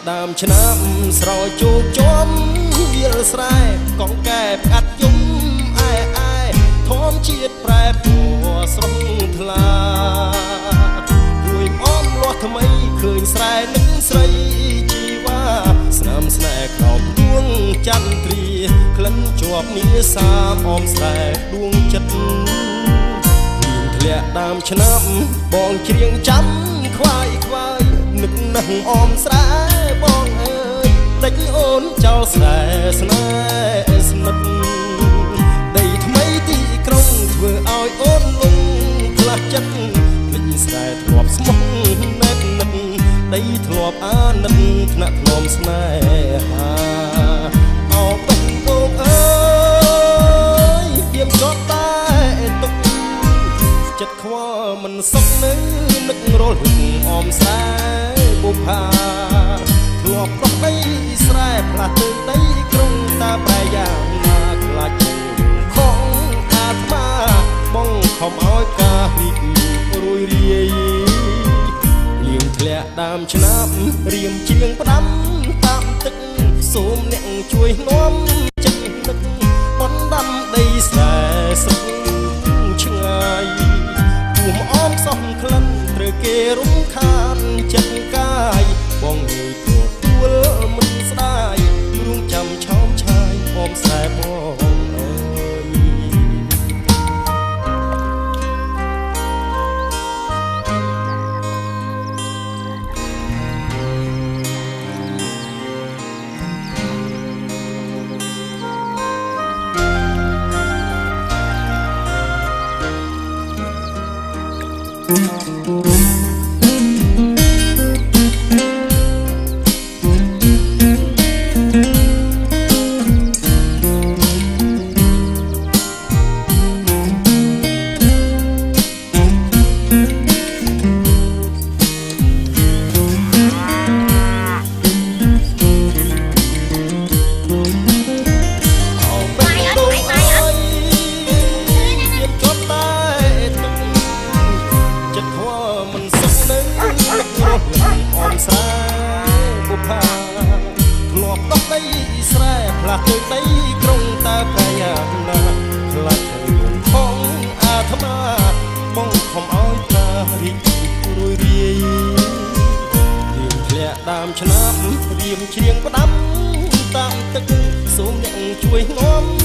ដើមឆ្នាំស្រោចជោគជុំវាលស្រែកងកែផ្កាត់យំអែអែធម្មជាតិប្រែពណ៌ស្រស់ថ្លាមួយអមលាស់ថ្មីឃើញស្រែនឹងស្រីជីវ៉ាស្នាមស្នេហ៍ក្រោមដួងចន្ទ្រាក្លិនជាប់នាសាអមស្រែដួងចិត្តមានធ្លាក់ដើមឆ្នាំបងច្រៀងចាំខ្វាយខ្វាយនឹកនឹងអមស្រែបងអើយតិចអូនចោលស្រែស្នេហ៍ស្និទ្ធដីថ្មីទីក្រុងធ្វើឲ្យអូនលងផ្លាស់ចិត្តភ្លេចស្រែធ្លាប់ស្មោះណែតនឹកដីធ្លាប់អាណិតថ្នាក់ធ្នមស្នេហាអោបងបងអើយៀមចត់តែទុកចិត្តខ្វល់មិនសុខនៅនឹករលឹកអមស្រែបុប្ផាធ្លាប់ប្រដីស្រែផ្លាស់ទៅដីក្រុងតាប្រែយ៉ាងណាខ្លាចខំអាត្មាបងខំឲ្យការរីករួយរាយលៀងធ្លាក់ដើមឆ្នាំរៀមជាងផ្ដាំតាមទឹកសូមអ្នកជួយនាំចិត្តនឹកបណ្ដាំដីស្រែសុខឆ្ងាយពុំអមសំក្លិនត្រូវគេរំខានចិត្តកាយបងងើយទួលមិនស្ដាយរួងចាំឆោមឆាយអមស្រែបងអើយស្រែផ្លាស់ទៅដីក្រុងតើប្រែយ៉ាងណាខ្លាចខ្លួនខំអាត្មាបងខំឲ្យតារីករួយរាយរៀងធ្លាក់ដើមឆ្នាំរៀមច្រៀងផ្ដាំតាមទឹកសូមអ្នកជួយនាំ